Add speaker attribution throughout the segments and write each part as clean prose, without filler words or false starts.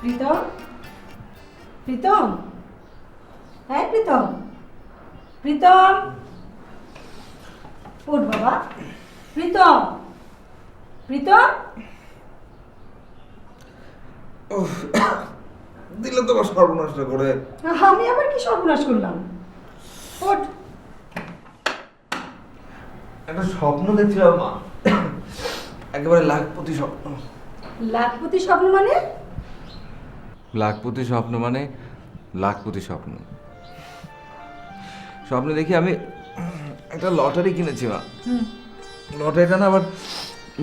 Speaker 1: প্রীতম, প্রীতম, হ্যাঁ প্রীতম, প্রীতম, ওঠ বাবা, প্রীতম, প্রীতম।
Speaker 2: দিলে তোমার সর্বনাশ করে।
Speaker 1: আমি আবার কি সর্বনাশ করলাম? ওঠ।
Speaker 2: একটা স্বপ্ন দেখছিলাম মা, একেবারে লাখপতি স্বপ্ন।
Speaker 1: লাখপতি স্বপ্ন মানে?
Speaker 2: লাখপতি স্বপ্ন মানে লাখপতি স্বপ্ন। স্বপ্নে দেখি আমি একটা লটারি কিনেছি মা। লটারিটা না আবার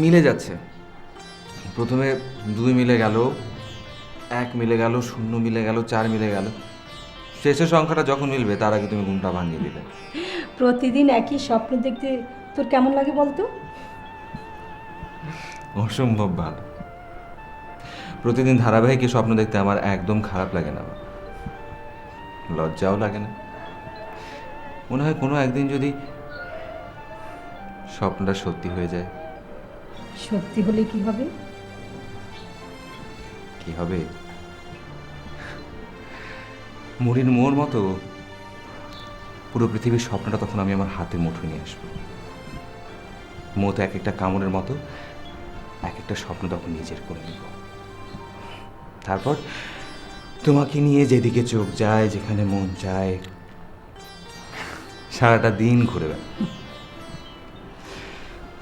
Speaker 2: মিলে যাচ্ছে। প্রথমে 2 মিলে গেল, 1 মিলে গেল, 0 মিলে গেল, 4 মিলে গেল। শেষের সংখ্যাটা যখন মিলবে তার আগে তুমি ঘুমটা ভাঙিয়ে দিলে।
Speaker 1: প্রতিদিন একই স্বপ্ন দেখতে তোর কেমন লাগে বলতো?
Speaker 2: অসম্ভব ভালো। প্রতিদিন ধারাবাহিক স্বপ্ন দেখতে আমার একদম খারাপ লাগে না, লজ্জাও লাগে না। মনে হয় কোনো একদিন যদি স্বপ্নটা সত্যি হয়ে যায়।
Speaker 1: সত্যি হলে কি হবে?
Speaker 2: কি হবে? মুড়ির মোর মতো পুরো পৃথিবীর স্বপ্নটা তখন আমি আমার হাতে মুঠোয় নিয়ে আসবো। মতো এক একটা কামড়ের মতো এক একটা স্বপ্ন তখন নিজের করে নিব। তারপর তোমাকে নিয়ে যেদিকে চোখ যায়, যেখানে মন চায়, সারাটা দিন ঘুরে বেড়াবো।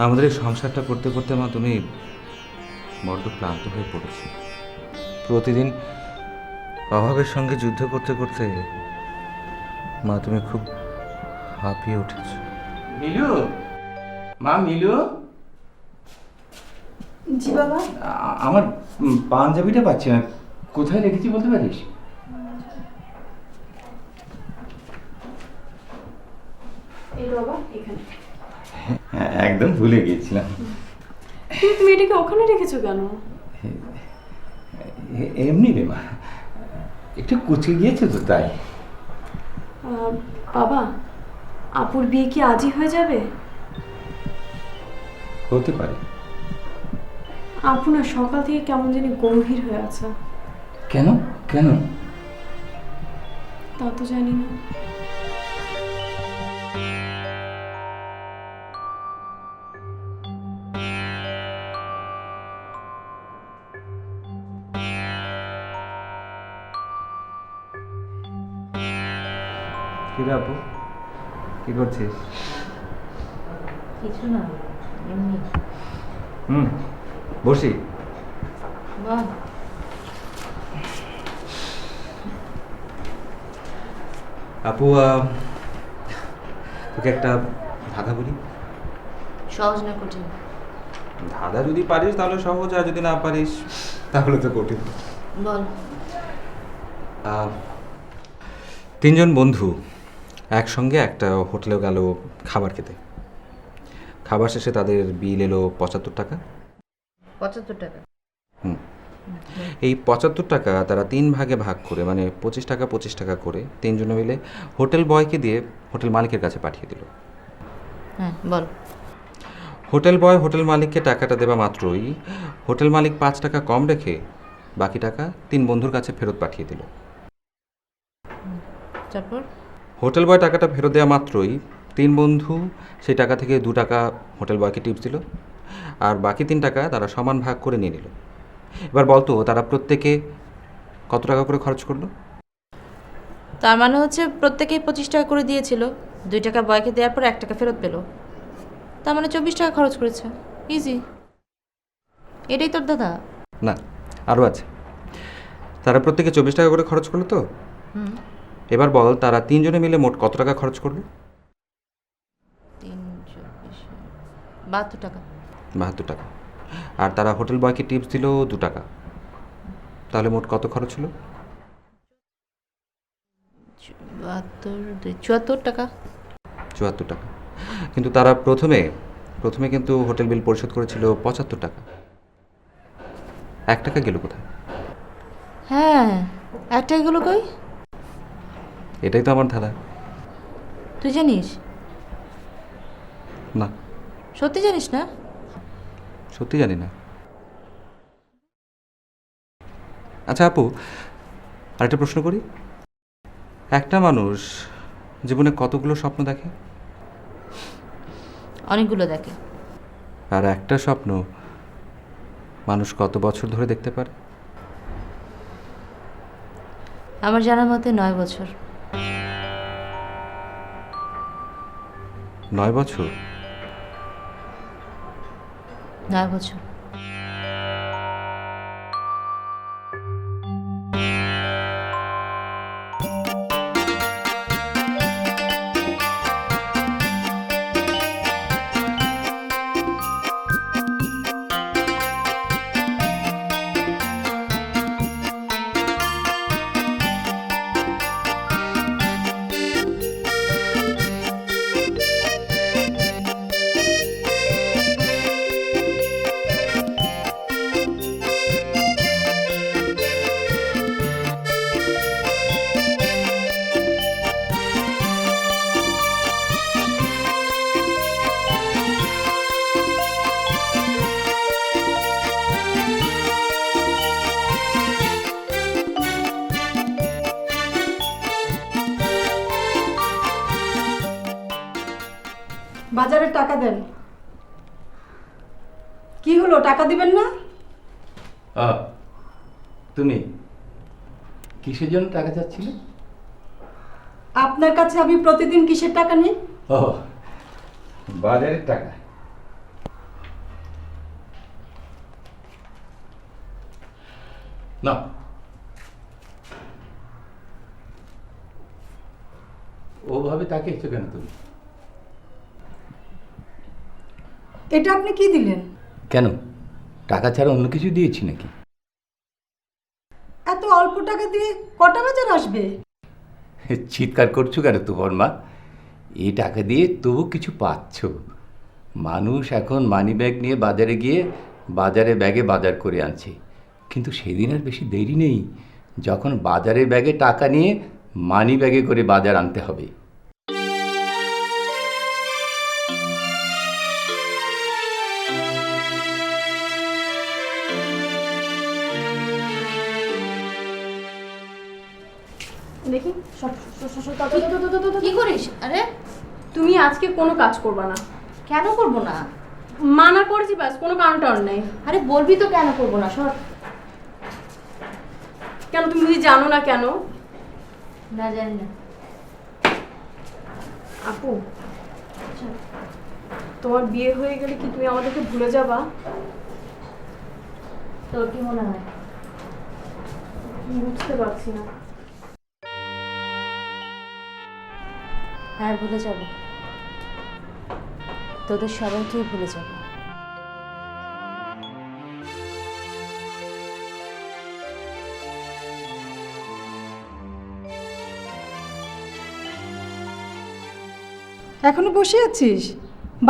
Speaker 2: আমাদের এই সংসারটা করতে করতে মা তুমি বড্ড ক্লান্ত হয়ে পড়েছি। প্রতিদিন অভাবের সঙ্গে যুদ্ধ করতে করতে মা তুমি খুব হাঁপিয়ে উঠেছ।
Speaker 3: মিলু, মা মিলু,
Speaker 1: জি বাবা।
Speaker 3: আমার পাঞ্জাবিটা পাচ্ছি না, কোথায় রেখেছি বলতে পারিস?
Speaker 4: এই বাবা এখানে।
Speaker 3: হ্যাঁ, একদম ভুলে গিয়েছিলাম।
Speaker 4: কিন্তু তুমি এটাকে ওখানে রেখেছো কেন?
Speaker 3: এমনি রে মা, একটু কুচকে গিয়েছে তো তাই।
Speaker 4: বাবা, আপুর বিয়ে কি আজই হয়ে যাবে?
Speaker 3: হতে পারে।
Speaker 4: আপু না সকাল থেকে কেমন জানি গম্ভীর হয়ে আছে।
Speaker 3: কেন কেন?
Speaker 4: তা তো জানি না।
Speaker 2: কি রে আপু, কি করছিস?
Speaker 5: কিছু না, এমনি।
Speaker 2: বসি।
Speaker 5: বাহ,
Speaker 2: আপু, তোকে একটা ধাঁধা বলি।
Speaker 5: সহজ না কঠিন?
Speaker 2: ধাঁধা যদি পারিস তাহলে সহজ, আর যদি না পারিস তাহলে তো কঠিন।
Speaker 5: বল।
Speaker 2: 3 জন বন্ধু একসঙ্গে একটা হোটেলে গেল খাবার খেতে। খাবার শেষে তাদের বিল এলো 75 টাকা।
Speaker 5: 75 টাকা?
Speaker 2: এই 75 টাকা তারা 3 ভাগে ভাগ করে, মানে 25 টাকা 25 টাকা করে 3 জনে মিলে হোটেল বয়কে দিয়ে হোটেল মালিকের কাছে পাঠিয়ে দিল।
Speaker 5: হ্যাঁ, বল।
Speaker 2: হোটেল বয় হোটেল মালিককে টাকাটা দেওয়া মাত্রই হোটেল মালিক 5 টাকা কম রেখে বাকি টাকা 3 বন্ধুর কাছে ফেরত পাঠিয়ে দিল।
Speaker 5: তারপর?
Speaker 2: হোটেল বয় টাকাটা ফেরত দেওয়া মাত্রই 3 বন্ধু সেই টাকা থেকে 2 টাকা হোটেল বয়কে টিপস দিল, আর বাকি 3 টাকা তারা সমান ভাগ করে নিয়ে নিল। এবার বলতো তারা প্রত্যেকে কত টাকা করে খরচ করলো?
Speaker 5: তার মানে হচ্ছে প্রত্যেকেই 25 টাকা করে দিয়েছিল, 2 টাকা বয়কে দেওয়ার পর 1 টাকা ফেরত পেল। তার মানে 24 টাকা খরচ করেছে। ইজি। এটাই তোর দাদা?
Speaker 2: না, আরও আছে। তারা প্রত্যেকে 24 টাকা করে খরচ করলো তো। এবার বল তারা 3 জনে মিলে মোট কত টাকা খরচ করলো?
Speaker 5: 3 24 72 টাকা।
Speaker 2: 72 টাকা। আর তারা হোটেল বয়কে টিপস দিল 2 টাকা। তাহলে মোট কত খরচ হলো?
Speaker 5: 72 74 টাকা।
Speaker 2: 74 টাকা। কিন্তু তারা প্রথমে কিন্তু হোটেল বিল পরিশোধ করেছিল 75 টাকা। 1 টাকা গেল কোথায়?
Speaker 5: হ্যাঁ, 1 টাকা গেল কই?
Speaker 2: এটাই তো আমার ধাঁধা।
Speaker 5: তুই জানিস?
Speaker 2: না,
Speaker 5: সত্যি জানিস না?
Speaker 2: সত্যি জানি না। আচ্ছা আপু, আরেকটা প্রশ্ন করি। একটা মানুষ জীবনে কতগুলো স্বপ্ন দেখে?
Speaker 5: অনেকগুলো দেখে।
Speaker 2: আর একটা স্বপ্ন মানুষ কত বছর ধরে দেখতে পারে?
Speaker 5: আমার জানার মতে 9 বছর।
Speaker 2: 9 বছর?
Speaker 5: 9 বছর।
Speaker 1: বাজারে টাকা দেন। কি হলো, টাকা দিবেন না?
Speaker 3: তুমি কিসের জন্য টাকা চাচ্ছিলে?
Speaker 1: আপনার কাছে আমি প্রতিদিন কিসের টাকা নিই?
Speaker 3: ও, বাজারের টাকা। না, ওভাবে তাকিয়েছো কেন তুমি?
Speaker 1: এটা আপনি কি দিলেন?
Speaker 3: কেন, টাকা ছাড়া অন্য কিছু দিয়েছি নাকি?
Speaker 1: এত অল্প টাকা দিয়ে কটা বাজার আসবে?
Speaker 3: চিৎকার করছো কেন তোমার মা? এই টাকা দিয়ে তবু কিছু পাচ্ছ। মানুষ এখন মানি ব্যাগ নিয়ে বাজারে গিয়ে বাজারে ব্যাগে বাজার করে আনছে, কিন্তু সেদিন আর বেশি দেরি নেই যখন বাজারের ব্যাগে টাকা নিয়ে মানি ব্যাগে করে বাজার আনতে হবে।
Speaker 4: দেখি
Speaker 5: কি করিস? আরে
Speaker 4: তুমি আজকে কোনো কাজ করবা না।
Speaker 5: কেন করব না?
Speaker 4: মানা করেছি, ব্যাস, কোনো কারণ টারণ নেই।
Speaker 5: আরে বলবি তো কেন করব না? সর।
Speaker 4: কেন, তুমি কি জানো না কেন?
Speaker 5: না, জানি না।
Speaker 4: আপু, তোমার বিয়ে হয়ে গেলে কি তুমি আমাদেরকে ভুলে যাবা?
Speaker 5: তোর কি মনে হয়?
Speaker 4: বুঝতে পারছি না।
Speaker 5: হ্যাঁ, ভুলে যাব। তোদের সবাইকেই ভুলে যাব।
Speaker 1: এখনো বসে আছিস?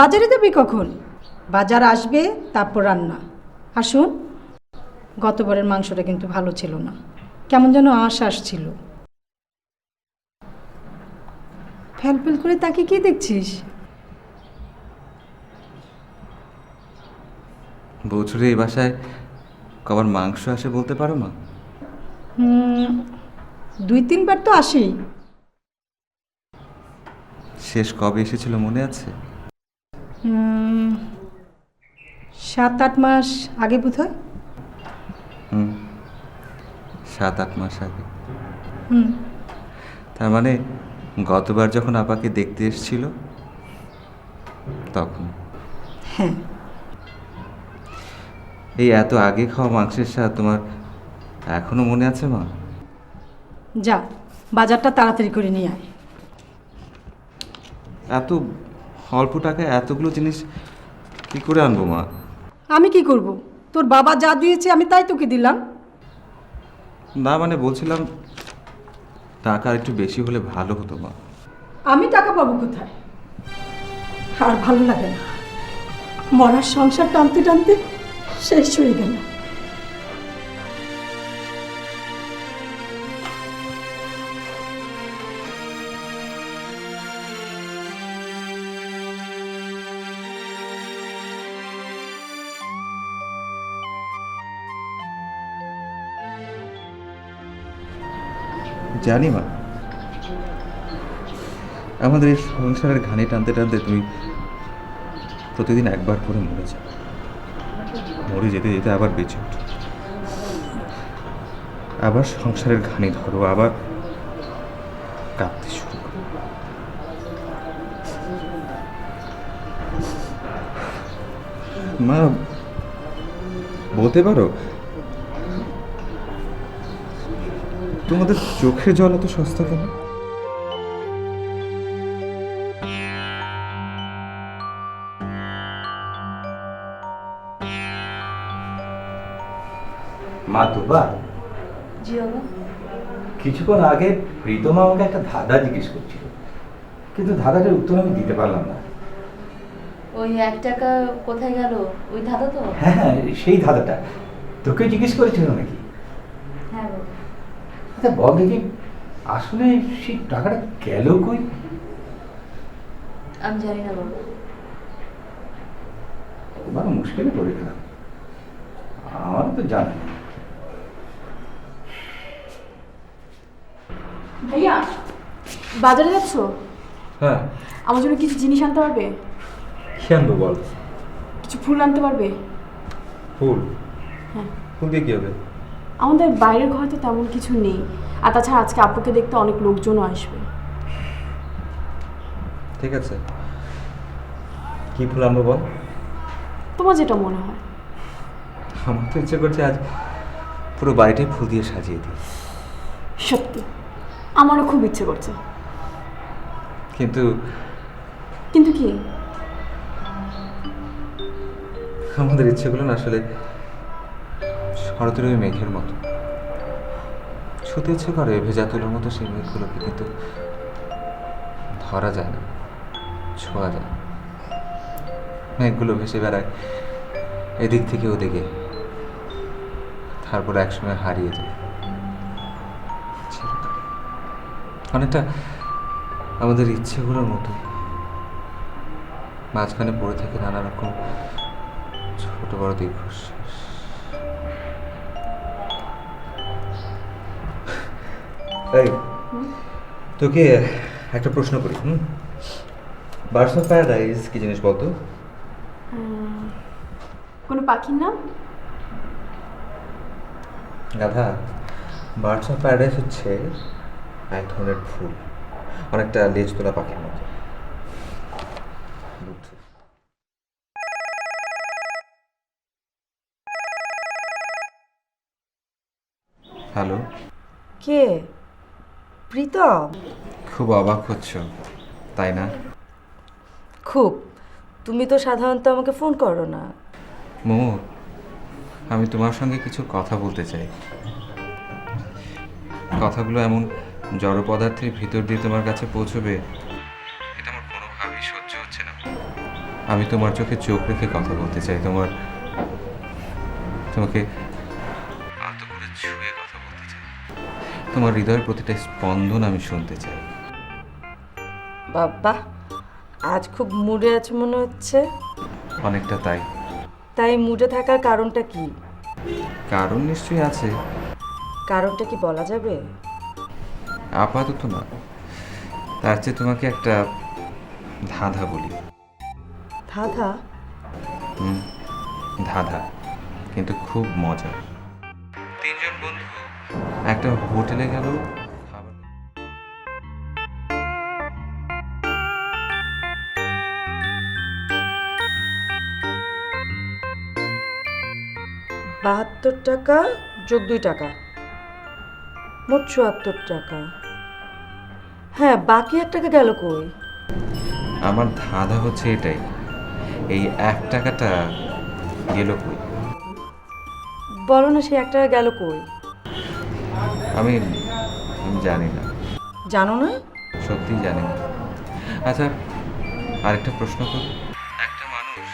Speaker 1: বাজারে যাবি কখন? বাজার আসবে, তারপর রান্না। আর শোন, গতবারের মাংসটা কিন্তু ভালো ছিল না, কেমন যেন আঁশ আসছিল। ফ্যালফেল করে তাকে কি দেখছিস?
Speaker 2: বছরে এই বাসায় কবার মাংস আসে বলতে পারো মা?
Speaker 1: 2-3 বার তো আসেই।
Speaker 2: শেষ কবে এসেছিল মনে আছে?
Speaker 1: 7-8 মাস আগে বোধহয়।
Speaker 2: 7-8 মাস আগে।
Speaker 1: হুম।
Speaker 2: তার মানে গতবার যখন আপাকে দেখতে এসেছিল তখন?
Speaker 1: হ্যাঁ।
Speaker 2: এই এত আগে খাওয়া মাংসের স্বাদ তোমার এখনো মনে আছে মা?
Speaker 1: যা, বাজারটা তাড়াতাড়ি করে নিয়ে আয়।
Speaker 2: এত অল্প টাকায় এতগুলো জিনিস কি করে আনবো মা?
Speaker 1: আমি কি করব? তোর বাবা যা দিয়েছে আমি তাই তোকে দিলাম।
Speaker 2: না মানে বলছিলাম টাকা একটু বেশি হলে ভালো হতো মা।
Speaker 1: আমি টাকা পাবো কোথায়? আর ভালো লাগে না, মরার সংসার টানতে টানতে শেষ হয়ে গেল।
Speaker 2: জানি মা, আমাদের এই সংসারের ঘানি টানতে টানতে তুমি প্রতিদিন একবার করে মরে যাও, মরে যেতে যেতে আবার বেঁচে ওঠো, আবার সংসারের ঘানি ধরো, আবার কাঁদতে শুরু করো। মা, বলতে পারো তোমাদের চোখের জল এত সস্তা কেন?
Speaker 3: মা তোবা,
Speaker 5: জি বাবা।
Speaker 3: কিছুক্ষণ আগে প্রীতমা আমাকে একটা ধাঁধা জিজ্ঞেস করছিল, কিন্তু ধাঁধাটার উত্তর আমি দিতে পারলাম না।
Speaker 5: ওই 1 টাকা কোথায় গেল ওই ধাঁধা তো?
Speaker 3: হ্যাঁ হ্যাঁ, সেই ধাঁধাটা তোকে জিজ্ঞেস করেছিল নাকি?
Speaker 5: হ্যাঁ বাবা।
Speaker 3: আচ্ছা বল দেখি, আসলে সেই টাকাটা গেল কই?
Speaker 5: আমি জানি না বাবা।
Speaker 3: বড় মুশকিলে পড়ে গেলাম, আমার তো জানা নেই।
Speaker 4: ভাইয়া, বাজারে যাচ্ছ?
Speaker 2: হ্যাঁ,
Speaker 4: আমার জন্য কিছু জিনিস আনতে পারবে?
Speaker 2: কি আনবো বল?
Speaker 4: কিছু ফুল আনতে পারবে?
Speaker 2: ফুল?
Speaker 4: হ্যাঁ।
Speaker 2: ফুল দিয়ে কি হবে?
Speaker 4: আমাদের বাইরের ঘরে তো তেমন কিছু নেই, আর তাছাড়া আজকে আপুকে দেখতে অনেক লোকজনও আসবে।
Speaker 2: ঠিক আছে, কি ফুল আনবো বল?
Speaker 4: তোমার যেটা মনে হয়।
Speaker 2: আমার তো ইচ্ছে করছে আজ পুরো বাড়িটাই ফুল দিয়ে সাজিয়ে দিই,
Speaker 4: সত্যি আমারও খুব ইচ্ছে করছে।
Speaker 2: কিন্তু
Speaker 4: কিন্তু কি?
Speaker 2: আমাদের ইচ্ছেগুলো না আসলে শরতের ওই মেঘের মতো, ছুতে ইচ্ছে করে ভেজা তুলোর মতো সেই মেঘগুলোকে, কিন্তু ধরা যায় না, ছোঁয়া যায় না। মেঘগুলো ভেসে বেড়ায় এদিক থেকে ওদিকে, তারপর একসময় হারিয়ে যায়। অনেকটা আমাদের ইচ্ছেগুলোর মতো মাঝখানে পড়ে থাকে নানা রকম ছোট বড় দীর্ঘশ্বাস। এই, তোকে একটা প্রশ্ন করি। বার্ডস অফ প্যারাডাইজ কি জিনিস বলতো?
Speaker 4: কোনো পাখির নাম?
Speaker 2: গাধা, বার্ডস অফ প্যারাডাইজ হচ্ছে এক ধরনের ফুল, অনেকটা লেজ তোলা পাখির মতো। বুদ্ধি। হ্যালো,
Speaker 6: কে? প্রীতম?
Speaker 2: খুব অবাক হচ্ছ তাই না?
Speaker 6: খুব। তুমি তো সাধারণত আমাকে ফোন করো না।
Speaker 2: মোমো, আমি তোমার সঙ্গে কিছু কথা বলতে চাই। কথাগুলো এমন জড় পদার্থের ভিতর দিয়ে তোমার কাছে পৌঁছবে এটা আমার কোনোভাবেই সহ্য হচ্ছে না। আমি তোমার চোখে চোখ রেখে কথা বলতে চাই, তোমাকে আলতো করে ছুঁয়ে কথা বলতে চাই, তোমার হৃদয়ের প্রতিটা স্পন্দন আমি শুনতে চাই।
Speaker 6: বাবা, আজ খুব মুডে আছে মনে হচ্ছে।
Speaker 2: অনেকটা তাই।
Speaker 6: তাই মুডে থাকার কারণটা কি?
Speaker 2: কারণ নিশ্চয়ই আছে।
Speaker 6: কারণটা কি বলা যাবে?
Speaker 2: আপাতত না, তার চেয়ে তোমাকে একটা ধাঁধা বলি।
Speaker 6: ধাঁধা?
Speaker 2: ধাঁধা, কিন্তু খুব মজা। 3 জন বন্ধু একটা হোটেলে গেল খাবার।
Speaker 6: 72 টাকা যোগ 2 টাকা, মোট 74 টাকা। হ্যাঁ, বাকি 1 টাকা গেল কই?
Speaker 2: আমার ধাঁধা হচ্ছে এটাই, এই 1 টাকাটা গেল কই?
Speaker 6: বলো না, সেই 1 টাকা গেল কই?
Speaker 2: আমি জানি না,
Speaker 6: জানো না?
Speaker 2: সত্যিই জানি না। আচ্ছা, আরেকটা প্রশ্ন করি। একটা মানুষ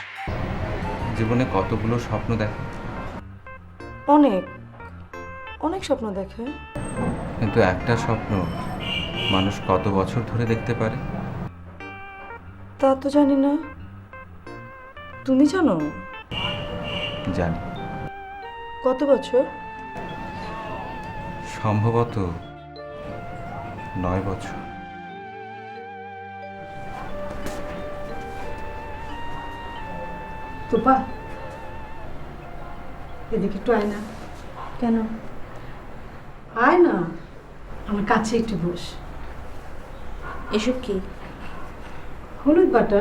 Speaker 2: জীবনে কতগুলো স্বপ্ন দেখে?
Speaker 6: অনেক অনেক স্বপ্ন দেখে।
Speaker 2: কিন্তু একটা স্বপ্ন মানুষ কত বছর ধরে দেখতে পারে?
Speaker 6: তা তো জানি না। তুমি জানো?
Speaker 2: জানি।
Speaker 6: কত বছর?
Speaker 2: সম্ভবত 9 বছর।
Speaker 1: তোপা, এদিকে একটু আয় না।
Speaker 5: কেন?
Speaker 1: আয় না, আমার কাছে একটু বস।
Speaker 5: এসব কি?
Speaker 1: হলুদ বাটা,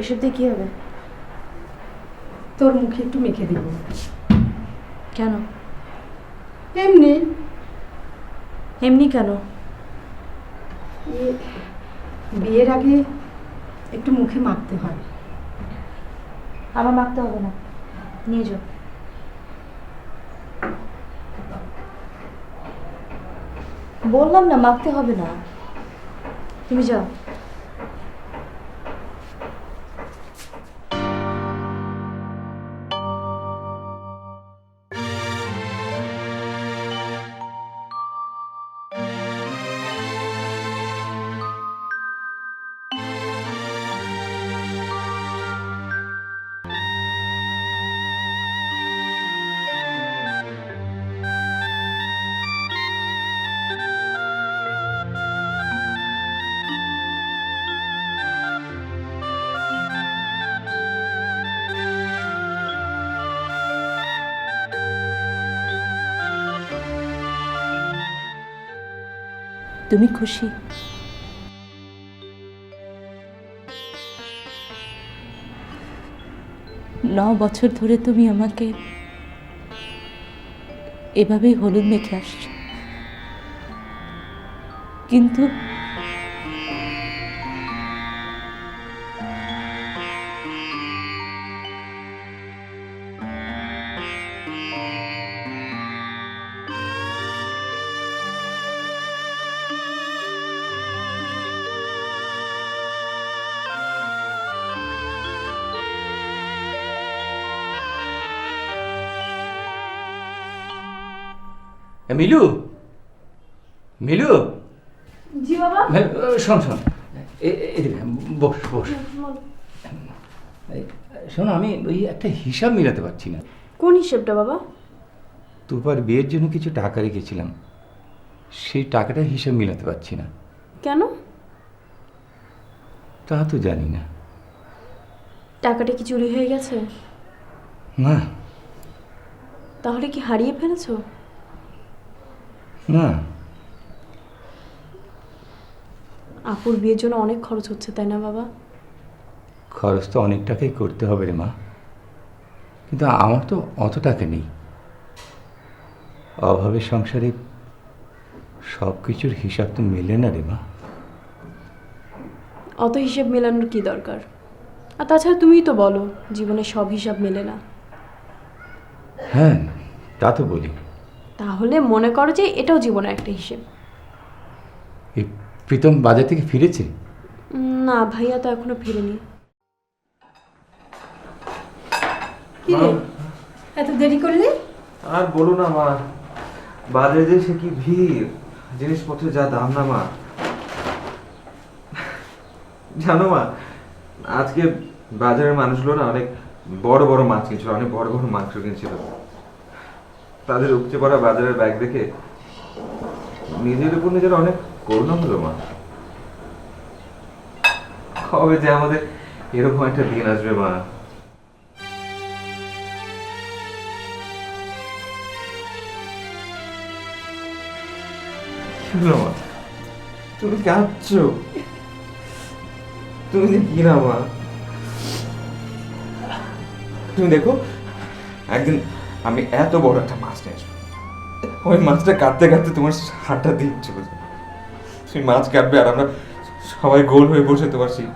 Speaker 5: এসব দিয়ে কি হবে?
Speaker 1: তোর মুখে একটু মেখে দিব।
Speaker 5: কেন?
Speaker 1: এমনি।
Speaker 5: এমনি কেন?
Speaker 1: বিয়ের আগে একটু মুখে মাখতে হয়।
Speaker 5: আমার মাখতে হবে না, নিয়ে যাও। বললাম না মাখতে হবে না, তুমি যাও। তুমি খুশি? বছর ধরে তুমি আমাকে এভাবেই হলুদ মেখে আসছো, কিন্তু
Speaker 3: মিলু, মিলু,
Speaker 4: জি বাবা।
Speaker 3: শোন শোন, এদিকে বস বস। শোন, আমি ওই একটা হিসাব মিলাতে পারছি না।
Speaker 4: কোন হিসেবটা বাবা?
Speaker 3: তোপার বিয়ের জন্য কিছু টাকা রেখেছিলাম, সেই টাকাটা হিসাব মিলাতে পারছি না।
Speaker 4: কেন?
Speaker 3: তা তো জানি না।
Speaker 4: টাকাটা কি চুরি হয়ে গেছে?
Speaker 3: না
Speaker 4: তাহলে কি হারিয়ে ফেলেছো?
Speaker 3: না,
Speaker 4: আপুর বিয়ের জন্য অনেক খরচ হচ্ছে, তাই না বাবা?
Speaker 3: খরচ তো অনেক টাকাই করতে হবে রে মা, কিন্তু আমার তো অত টাকা নেই। অভাবের সংসারে সব কিছুর হিসাব তো মেলে না রে মা।
Speaker 4: অত হিসেব মেলানোর কি দরকার? আর তাছাড়া তুমিই তো বলো জীবনে সব হিসাব মেলে না।
Speaker 3: হ্যাঁ, তা তো বলি।
Speaker 4: তাহলে মনে করো যে এটাও জীবনের একটা হিসেব।
Speaker 3: এই প্রীতম বাজার থেকে ফিরেছে?
Speaker 4: না, ভাইয়া তো এখনো ফিরেনি।
Speaker 1: কি রে, এত দেরি করলি?
Speaker 2: আর বলো না মা, বাজারে যে সে কি ভিড়, জিনিসপত্রের যা দাম না মা। জানো মা, আজকে বাজারের মানুষগুলো না অনেক বড় বড় মাছ কিনছিল, অনেক বড় বড় মাংস কিনছিল। তাদের উপচে পড়া বাজারের ব্যাগ দেখে নিজের উপর নিজের অনেক করুণা হলো মা। কবে যে আমাদের এরকম একটা দিন আসবে মা। কি হলো মা, তুমি কাঁদছো? তুমি কি না মা, তুমি দেখো একদিন আমি এত বড় একটা মাছ নিয়ে আসবো, ওই মাছটা কাটতে কাটতে তোমার হাতটা দিয়ে চলে যাবে। সেই মাছ কাটবে আর আমরা সবাই গোল হয়ে বসে তোমার সেই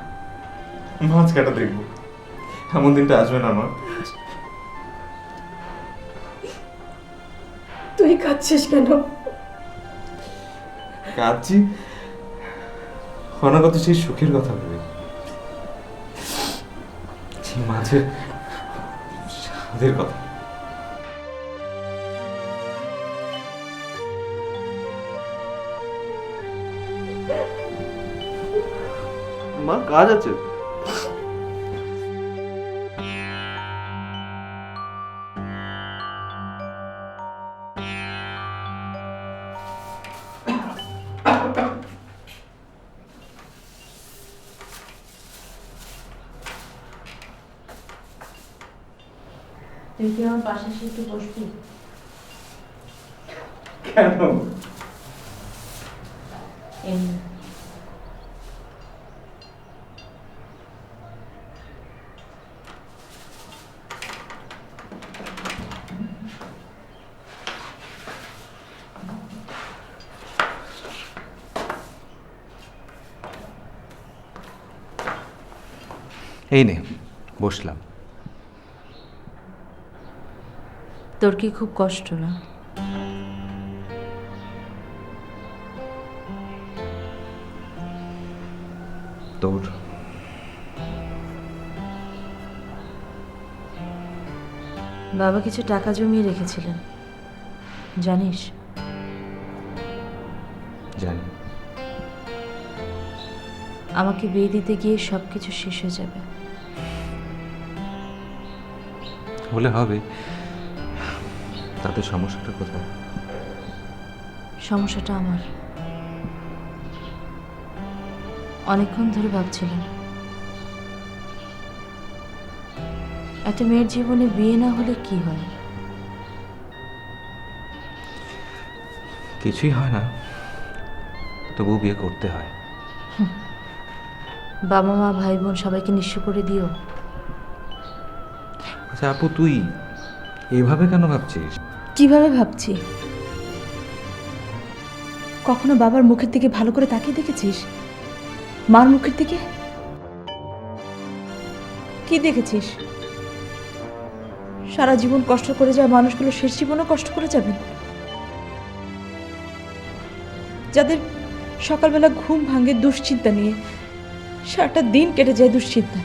Speaker 2: মাছ কাটা দেখবো। এমন দিনটা আসবে না মা?
Speaker 1: তুই কাঁদছিস কেন?
Speaker 2: কাঁদছি অনাগত সেই সুখের কথা ভেবে, সেই মাছের স্বাদের কথা। মা কাজ আছে।
Speaker 5: তুই কি আমার পাশে এসে একটু বসবি?
Speaker 3: কেন?
Speaker 5: এমনি।
Speaker 2: এই নে বসলাম।
Speaker 5: তোর কি খুব কষ্ট না?
Speaker 2: তোর?
Speaker 5: বাবা কিছু টাকা জমিয়ে রেখেছিলেন, জানিস?
Speaker 2: জানি।
Speaker 5: আমাকে বিয়ে দিতে গিয়ে সব কিছু শেষ হয়ে যাবে।
Speaker 2: হলে হবে, তাতে সমস্যাটা কোথায়?
Speaker 5: সমস্যাটা আমার। অনেকক্ষণ ধরে ভাবছিলাম একটা মেয়ের জীবনে বিয়ে না হলে কি হয়।
Speaker 2: কিছুই হয় না, তবু বিয়ে করতে হয়।
Speaker 5: বাবা মা ভাই বোন সবাইকে নিঃস্ব করে দিও।
Speaker 2: আচ্ছা আপু, তুই এইভাবে কেন ভাবছিস?
Speaker 7: কিভাবে ভাবছি? কখনো বাবার মুখের দিকে ভালো করে তাকিয়ে দেখেছিস? মার মুখের দিকে কি দেখেছিস? সারা জীবন কষ্ট করে যাওয়া মানুষগুলো শেষ জীবনও কষ্ট করে যাবেন, যাদের সকালবেলা ঘুম ভাঙে দুশ্চিন্তা নিয়ে, সারাটা দিন কেটে যায় দুশ্চিন্তা।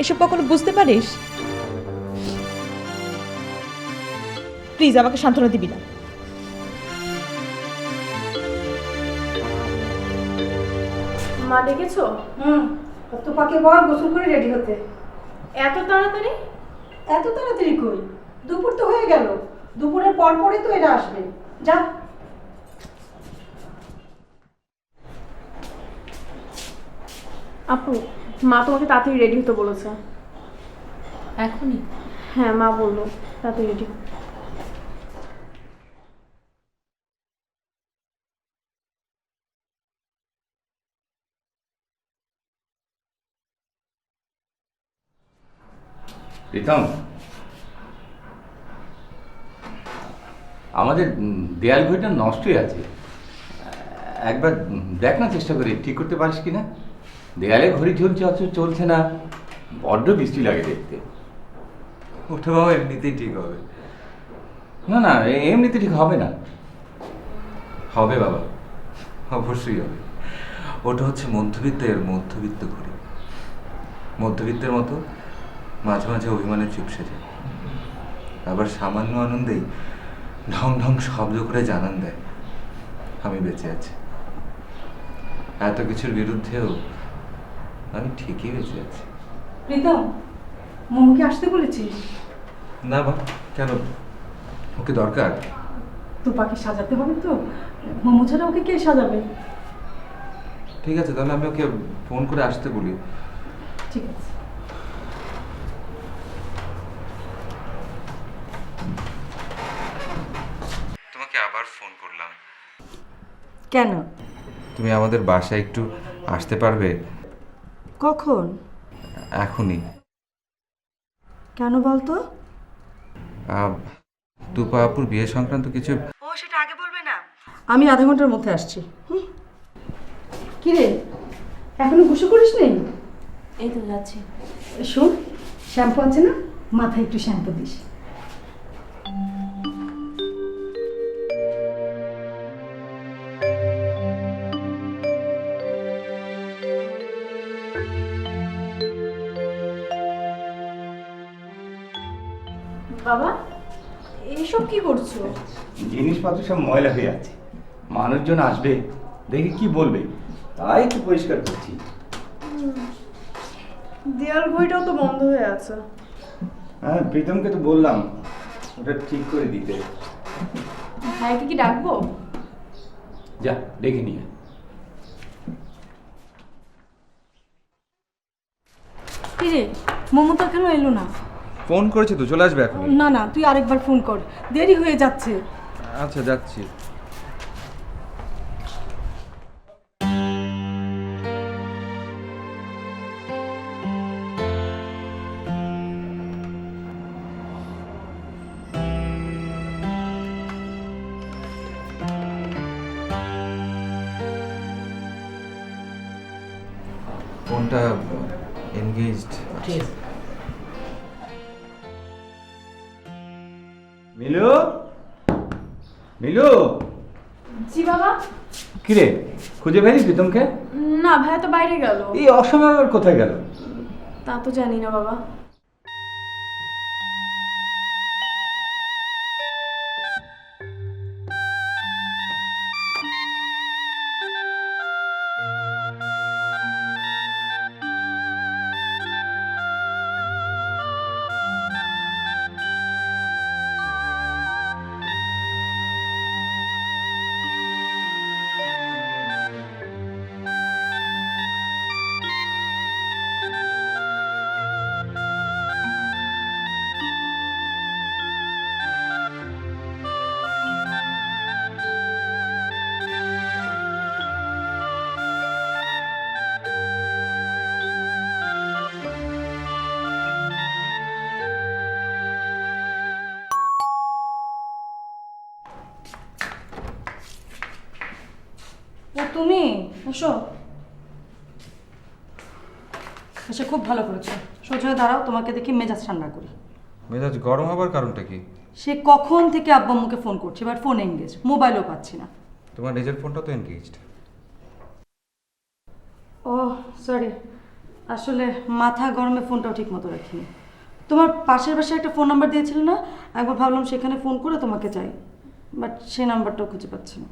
Speaker 7: এসব কখনো বুঝতে পারিস? প্লিজ আমাকে সান্ত্বনা দিবি না।
Speaker 4: মা ডেকেছো?
Speaker 1: তো পাকে বল গোসল করে রেডি হতে।
Speaker 4: এত তাড়াতাড়ি?
Speaker 1: এত তাড়াতাড়ি কই, দুপুর তো হয়ে গেল। দুপুরের পর পরে তো এরা আসবে। যা।
Speaker 4: আপু, মা তোমাকে তাড়াতাড়ি রেডি হতে বলেছে।
Speaker 5: এখনই?
Speaker 4: হ্যাঁ, মা বললো তাড়াতাড়ি রেডি।
Speaker 3: প্রীতম, আমাদের দেয়াল ঘড়িটা নষ্টই আছে, একবার দেখ না, চেষ্টা করে ঠিক করতে পারিস কি না? দেয়ালে ঘড়ি ঝুলছে অথচ চলছে না, বড্ড বৃষ্টি লাগে দেখতে।
Speaker 2: ওটা বাবা এমনিতেই ঠিক হবে।
Speaker 3: না না, এমনিতে ঠিক হবে না।
Speaker 2: হবে বাবা, অবশ্যই হবে। ওটা হচ্ছে মধ্যবিত্তের মধ্যবিত্ত ঘড়ি। মধ্যবিত্তের মতো মাঝে মাঝে অভিমানে চুপসে যায়, আবার সামান্য আনন্দেই ঢং ঢং শব্দ করে জানান দেয় আমি বেঁচে আছি। এত কিছুর বিরুদ্ধেও আমি ঠিকই বেঁচে আছি।
Speaker 1: প্রীতম, মোমোকে আসতে বলেছিস?
Speaker 2: না বা, কেন? ওকে দরকার?
Speaker 1: তোপাকে সাজাতে হবে তো, মোমো ছাড়া ওকে কে সাজাবে?
Speaker 2: ঠিক আছে, তাহলে আমি ওকে ফোন করে আসতে বলি।
Speaker 1: ঠিক আছে।
Speaker 2: তোমাকে আবার ফোন করলাম।
Speaker 6: কেন?
Speaker 2: তুমি আমাদের বাসায় একটু আসতে পারবে?
Speaker 6: কখন?
Speaker 2: এখনই।
Speaker 6: কেন বলতো?
Speaker 2: তুপা আপুর বিয়ে সংক্রান্ত কিছু।
Speaker 6: ও সেটা আগে বলবে না? আমি আধা ঘন্টার মধ্যে আসছি।
Speaker 1: কি রে, এখনো গোসল করিস নি?
Speaker 5: এই তো যাচ্ছি।
Speaker 1: শোন, শ্যাম্পু আছে না, মাথায় একটু শ্যাম্পু দিস।
Speaker 4: বাবা, এসব কি করছো?
Speaker 3: জিনিসপত্র সব ময়লা হয়ে আছে, মানুষজন আসবে দেখে কি বলবে, তাই একটু পরিষ্কার করছি।
Speaker 4: দেয়াল ঘড়িটাও তো বন্ধ হয়ে আছে।
Speaker 3: হ্যাঁ, প্রীতমকে তো বললাম ওটা ঠিক করে দিতে।
Speaker 4: ভাইকে কি ডাকবো?
Speaker 3: যা দেখে নিয়ে।
Speaker 1: কি রে, মোমো তো এখনো এলো না।
Speaker 2: ফোন করেছি তো, চলে আসবে এখন।
Speaker 1: না না, তুই আরেকবার ফোন কর, দেরি হয়ে যাচ্ছে।
Speaker 2: আচ্ছা, যাচ্ছি। ফোনটা এনগেজড।
Speaker 3: মিলু, মিলু,
Speaker 4: জি বাবা।
Speaker 3: কিরে খুঁজে পেলি প্রীতমকে?
Speaker 4: না, ভাইয়া তো বাইরে গেল।
Speaker 3: এই অসময় আবার কোথায় গেল?
Speaker 4: তা তো জানি না বাবা।
Speaker 1: ও তুমি এসো, এসে খুব ভালো করেছো। সোজা হয়ে দাঁড়াও, তোমাকে দেখি মেজাজ ঠান্ডা করি।
Speaker 2: মেজাজ গরম হবার কারণটা কি?
Speaker 1: সে কখন থেকে আব্বা আম্মুকে ফোন করছে, এবার ফোন এনগেজ, মোবাইলও পাচ্ছি না।
Speaker 2: তোমার নিজের ফোনটা তো এনগেজড।
Speaker 1: ও সরি, আসলে মাথা গরমে ফোনটাও ঠিক মতো রাখিনি। তোমার পাশের বাসায় একটা ফোন নাম্বার দিয়েছিলে না, একবার ভাবলাম সেখানে ফোন করে তোমাকে চাই, বাট সেই নাম্বারটাও খুঁজে পাচ্ছি না।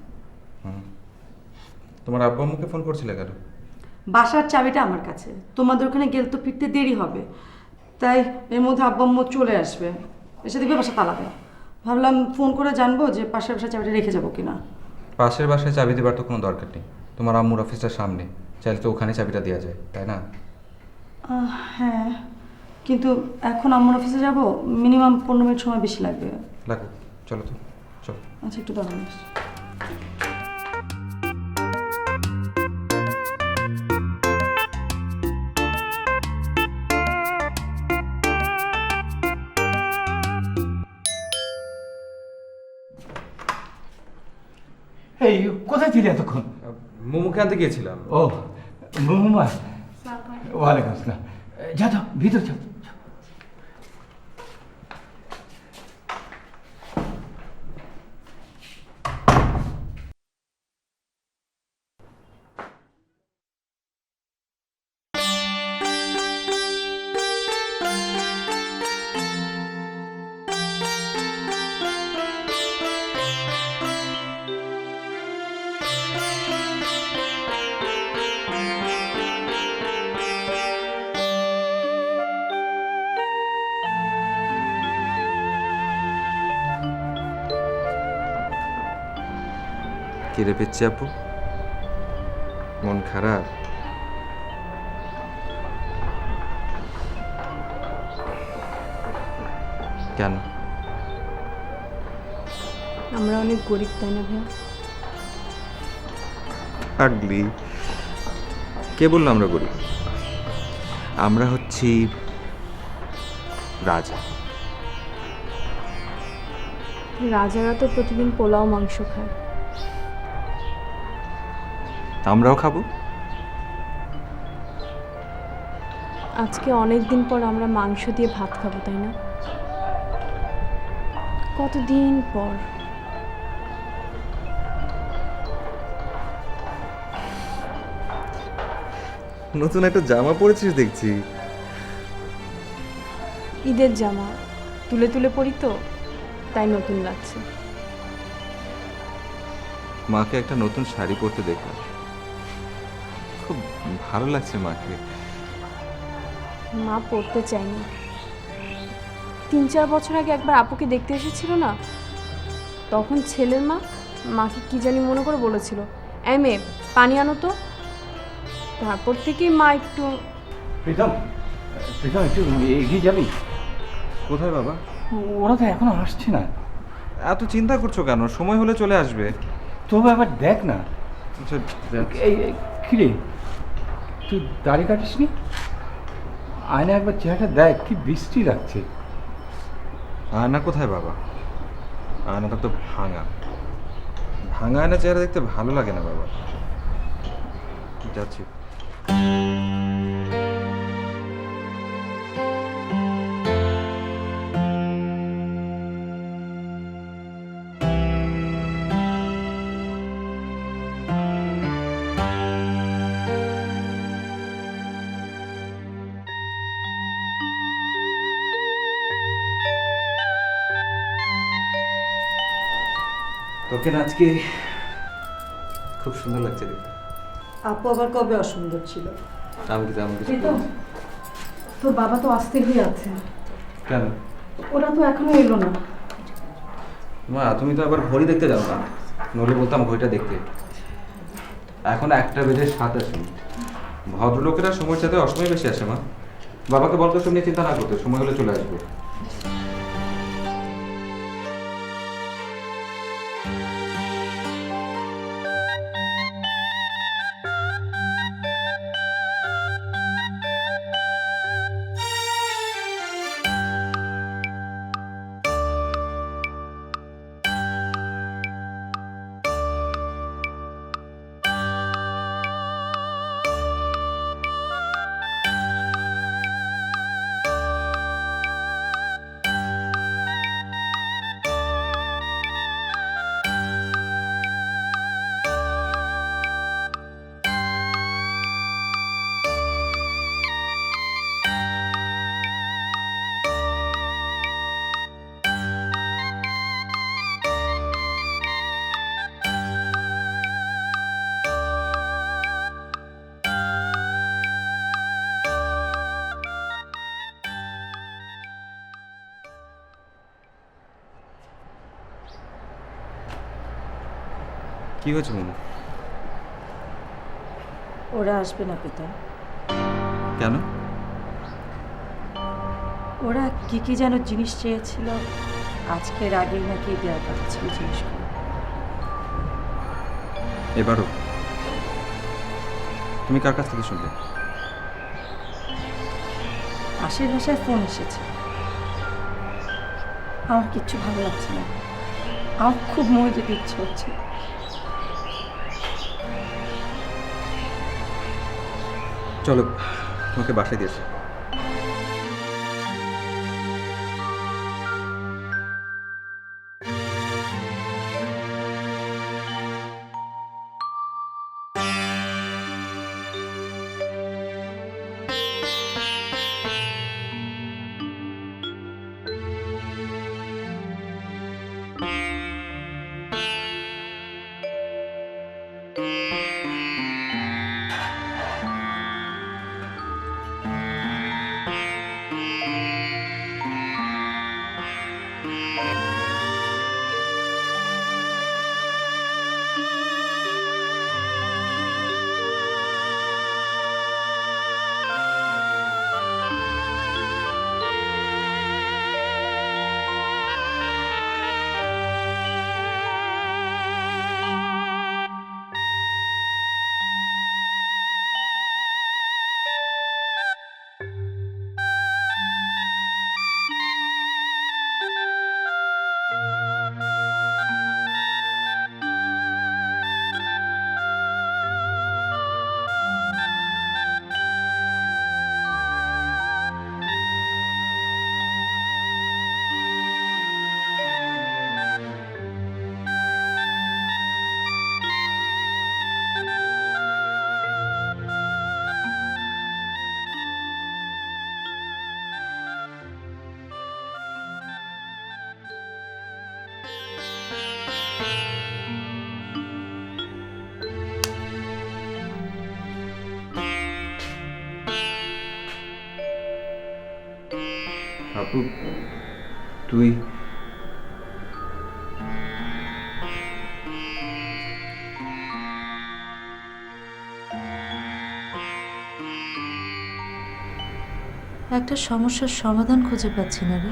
Speaker 2: তোমার আব্বু আম্মুকে ফোন করছিলে কেন?
Speaker 1: বাসার চাবিটা আমার কাছে, তোমাদের ওখানে গেলে তো ফিরতে দেরি হবে, তাই এর মধ্যে আব্বা আম্মু চলে আসবে, এসে দেখবে বাসা তালা দেয়। ভাবলাম ফোন করে জানবো যে পাশের বাসার চাবিটা রেখে যাবো কিনা।
Speaker 2: পাশের বাসায় চাবি দেবার তো কোনো দরকার নেই, তোমার আম্মুর অফিসটার সামনে, চাইলে তো ওখানে চাবিটা দেওয়া যায়, তাই না?
Speaker 1: হ্যাঁ, কিন্তু এখন আম্মুর অফিসে যাব, মিনিমাম 15 মিনিট সময় বেশি লাগবে।
Speaker 2: লাগবে, চলো তো, চলো।
Speaker 1: আচ্ছা, একটু দাঁড়ান।
Speaker 3: এই কোথায় ছিলি এতক্ষণ?
Speaker 2: মোমোকে আনতে গিয়েছিলাম।
Speaker 3: ও মোহাম্মদ, ওয়ালাইকুম আসসালাম। যা যাও ভিতর যাও।
Speaker 2: কিরে পেচ্ছি আপু, মন খারাপ? কেন?
Speaker 4: আমরা অনেক গরিব, তাই না ভাইয়া?
Speaker 2: পাগলি, কে বললো আমরা গরিব? আমরা হচ্ছি রাজা।
Speaker 4: রাজারা তো প্রতিদিন পোলাও মাংস খায়।
Speaker 2: আমরাও খাবো।
Speaker 4: আজকে অনেক দিন পর আমরা মাংস দিয়ে ভাত খাবো, তাই না? কতদিন পর।
Speaker 2: নতুন একটা জামা পরেছিস দেখছি।
Speaker 4: ঈদের জামা তুলে তুলে পরি তো, তাই নতুন লাগছে।
Speaker 2: মাকে একটা নতুন শাড়ি পরতে দেখলাম, খুব ভালো লাগছে মাকে।
Speaker 4: মা পড়তে চায়নি। 3-4 বছর আগে একবার আপুকে দেখতে এসেছিল না, তখন ছেলের মা মাকে কি জানি মনে করে বলেছিল, এই মেয়ে পানি আনো তো। তারপর থেকেই মা একটু।
Speaker 3: প্রীতম, প্রীতম একটু এগিয়ে যাবি?
Speaker 2: কোথায় বাবা?
Speaker 3: ওরা তো এখনো আসছে না।
Speaker 2: এত চিন্তা করছো কেন? সময় হলে চলে আসবে।
Speaker 3: তবু একবার দেখ না।
Speaker 2: আচ্ছা,
Speaker 3: এই কিরে, তুই দাড়ি কাটিস নি? আয়না একবার চেহারাটা দেখ, কি বৃষ্টি লাগছে।
Speaker 2: আয়না কোথায় বাবা? আয়নাটা তো ভাঙা। ভাঙা আয়না চেহারা দেখতে ভালো লাগে না বাবা। যাচ্ছি। তোকে না আজকে খুব সুন্দর লাগছে দেখতে।
Speaker 6: আপু আবার কবে অসুন্দর ছিল?
Speaker 2: আমি কিছু
Speaker 1: এই তো, তোর বাবা তো আসতে হয়ে আছে।
Speaker 2: কেন
Speaker 1: ওরা তো এখনো এলো না।
Speaker 2: মা, তুমি তো আবার ঘড়ি দেখতে যাও না? নলে বলতাম ঘড়িটা দেখতে। এখন 1:27। ভদ্রলোকেরা সময়ের সাথে অসময়ে বেশি আসে মা। বাবাকে বলতো সব নিয়ে চিন্তা না করতে, সময় হলে চলে আসবে। কি হয়েছে মনু?
Speaker 6: ওরা আসবে না পিতা।
Speaker 2: কেন?
Speaker 6: ওরা কি কি যেন জিনিস চেয়েছিল, আজকের আগেই নাকি দেওয়ার কথা ছিল জিনিসগুলো।
Speaker 2: এবারও তুমি কার কাছ থেকে শুনলে?
Speaker 6: আশের বাসায় ফোন এসেছে। আমার কিচ্ছু ভালো লাগছে না, আমার খুব মরে যেতে ইচ্ছে হচ্ছে।
Speaker 2: চলো, তোমাকে বাসায় দিয়েছে। আপু, তুই
Speaker 5: একটা সমস্যার সমাধান খুঁজে পাচ্ছি না রে।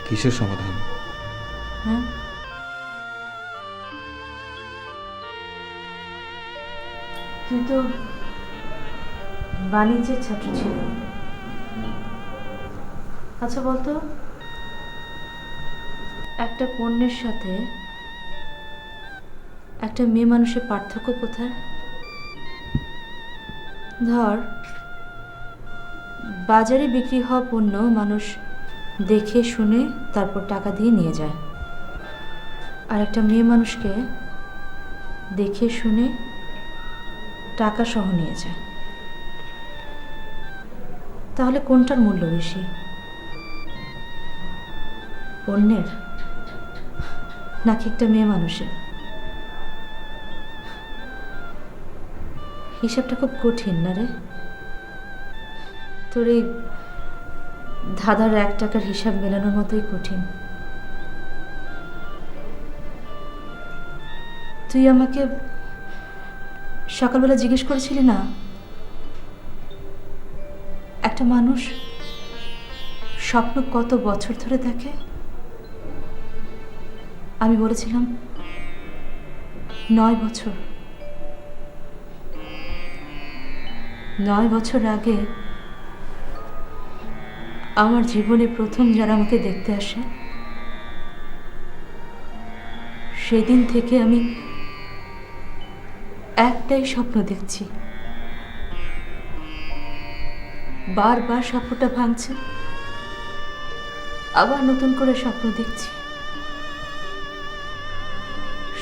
Speaker 2: কিসের সমাধান?
Speaker 5: হ্যাঁ, তুই তো বাণিজ্যের ছাত্র ছিল। আচ্ছা বলতো, একটা পণ্যের সাথে একটা মেয়ে মানুষের পার্থক্য কোথায়? ধর, বাজারে বিক্রি হওয়া পণ্য মানুষ দেখে শুনে তারপর টাকা দিয়ে নিয়ে যায়, আর একটা মেয়ে মানুষকে দেখে শুনে টাকা সহ নিয়ে যায়। তাহলে কোনটার মূল্য বেশি, পণ্যের নাকি একটা মেয়ে মানুষের? হিসাবটা খুব কঠিন না রে? তোর এই ধাঁধার 1 টাকার হিসাব মেলানোর মতোই কঠিন। তুই আমাকে সকালবেলা জিজ্ঞেস করেছিলি না, একটা মানুষ স্বপ্ন কত বছর ধরে দেখে? আমি বলেছিলাম 9 বছর। 9 বছর আগে আমার জীবনে প্রথম যারা আমাকে দেখতে আসে, সেদিন থেকে আমি একটাই স্বপ্ন দেখছি। বারবার স্বপ্নটা ভাঙছে, আবার নতুন করে স্বপ্ন দেখছি।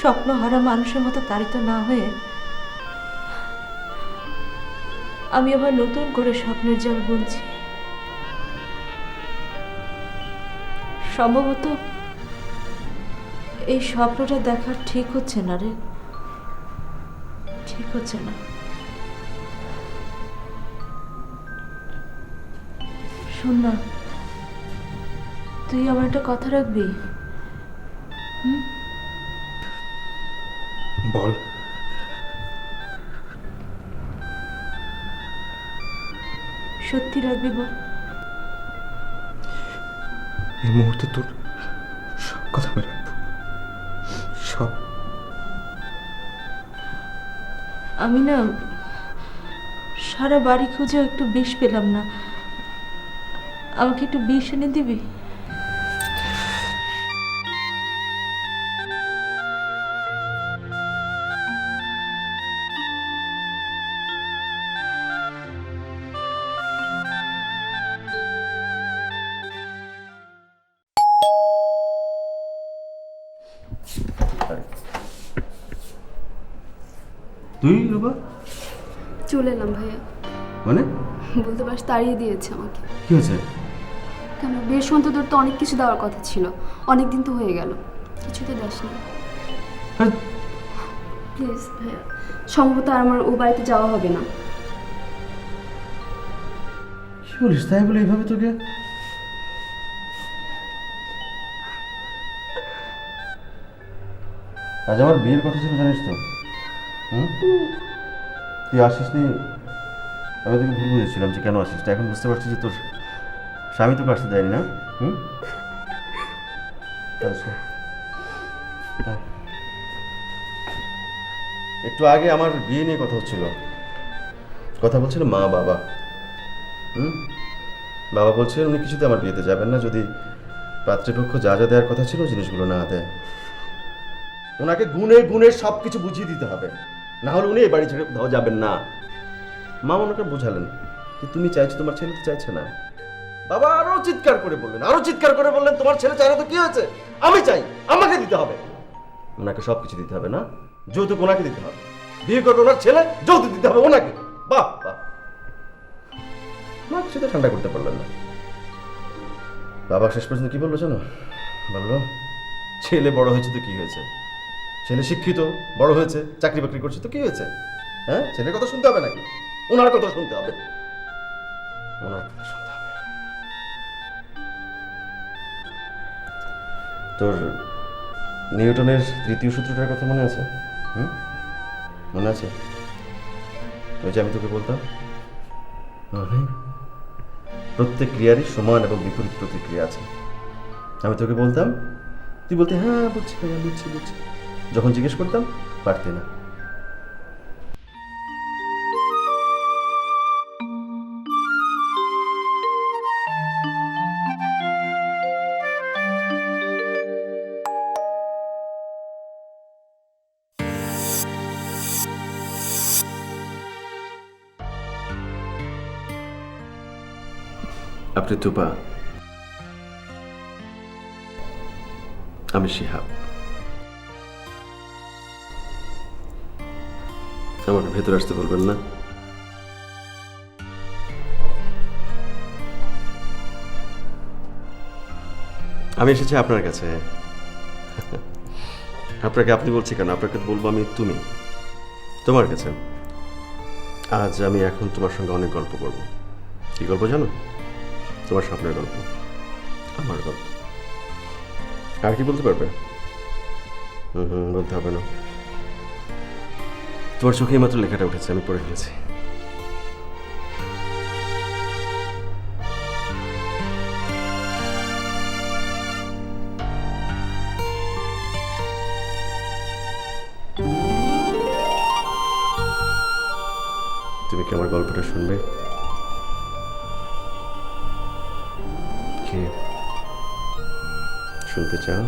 Speaker 5: স্বপ্নহারা মানুষের মতো তাড়িত না হয়ে আমি আবার নতুন করে স্বপ্নের জাল বুনছি। সম্ভবত এই স্বপ্নটা দেখা ঠিক হচ্ছে না রে, ঠিক হচ্ছে না। শোন না, তুই আমার একটা কথা রাখবি?
Speaker 2: বল।
Speaker 5: সত্যি রাখবি বল?
Speaker 2: এই মুহূর্তে তোর সব কথা আমি রাখবো, সব।
Speaker 5: আমি না সারা বাড়ি খুঁজে একটু বিষ পেলাম না, আমাকে একটু বিষ এনে দিবি?
Speaker 8: তুই রূপা?
Speaker 4: চলে এলাম ভাইয়া।
Speaker 8: মানে
Speaker 4: বলতে পারিস তাড়িয়ে দিয়েছে আমাকে।
Speaker 8: কি হয়েছে?
Speaker 4: কেন, বিয়ের সময় তোদের তো অনেক কিছু দেওয়ার কথা ছিল, অনেক দিন তো হয়ে গেল, কিছুতে দেস না।
Speaker 8: আরে,
Speaker 4: প্লিজ ভাইয়া, সম্ভবত আর আমার ও বাড়িতে যাওয়া হবে না।
Speaker 8: কি বলিস? তাই বলে এইভাবে তোকে? আজ আমার বিয়ের কথা ছিল জানিস তো? তুই আসিস নি, আমি তোকে ভুল বুঝেছিলাম যে কেন আসিস না। এখন বুঝতে পারছি যে তোর স্বামী তোকে আসতে দেয়নি না। একটু আগে আমার বিয়ে নিয়ে কথা হচ্ছিল, কথা বলছিল মা বাবা। বাবা বলছিলেন উনি কিছুতে আমার বিয়েতে যাবেন না যদি পাত্রপক্ষ যা যা দেওয়ার কথা ছিল জিনিসগুলো না দেয়। ওনাকে গুণে গুণে সব কিছু বুঝিয়ে দিতে হবে, না হলে উনি এই বাড়ি ছেড়ে কোথাও যাবেন না। মা ওনাকে বোঝালেন যে তুমি চাইছো, তোমার ছেলে তো চাইছে না। বাবা আরো চিৎকার করে বললেন, আরো চিৎকার করে বললেন তোমার ছেলে চাই না তো কি হয়েছে, আমি চাই, আমাকে দিতে হবে। ওনাকে সব কিছু দিতে হবে না, যৌতুক ওনাকে দিতে হবে। বিয়ে করবে ওনার ছেলে, যৌতুক দিতে হবে ওনাকে। বাহ বাহ, মা কিছুতে ঠান্ডা করতে পারলেন না। বাবা শেষ পর্যন্ত কি বললো জানো? বললো ছেলে বড় হয়েছে তো কি হয়েছে, ছেলে শিক্ষিত বড় হয়েছে, চাকরি বাকরি করছে তো কি হয়েছে? হ্যাঁ, ছেলের কথা শুনতে হবে নাকি? ওনার কথা শুনতে হবে, ওনার কথা শুনতে হবে। তোর নিউটনের তৃতীয় সূত্রটার কথা মনে আছে? মনে আছে? ওই যে আমি তোকে বলতাম প্রত্যেক ক্রিয়ারই সমান এবং বিপরীত প্রতিক্রিয়া আছে। আমি তোকে বলতাম, তুই বলতে হ্যাঁ বুঝছি ভাইয়া, বুঝছি বুঝছি। যখন জিজ্ঞেস করতাম পারতে না। আপনি তুপা, আমি শিহাব। আমাকে ভেতরে আসতে বলবেন না। আমি এসেছি আপনার কাছে। আপনাকে আপনি বলছি কেন, আপনাকে তো বলবো আমি তুমি, তোমার কাছে। আজ আমি এখন তোমার সঙ্গে অনেক গল্প করব। কি গল্প জানো? তোমার স্বপ্নের গল্প, আমার গল্প। আর কি বলতে পারবে? বলতে হবে না। তোমার চোখেই মাত্র লেখাটা উঠেছে, আমি পড়ে ফেলেছি। তুমি কি আমার গল্পটা শুনবে? কে শুনতে চাও?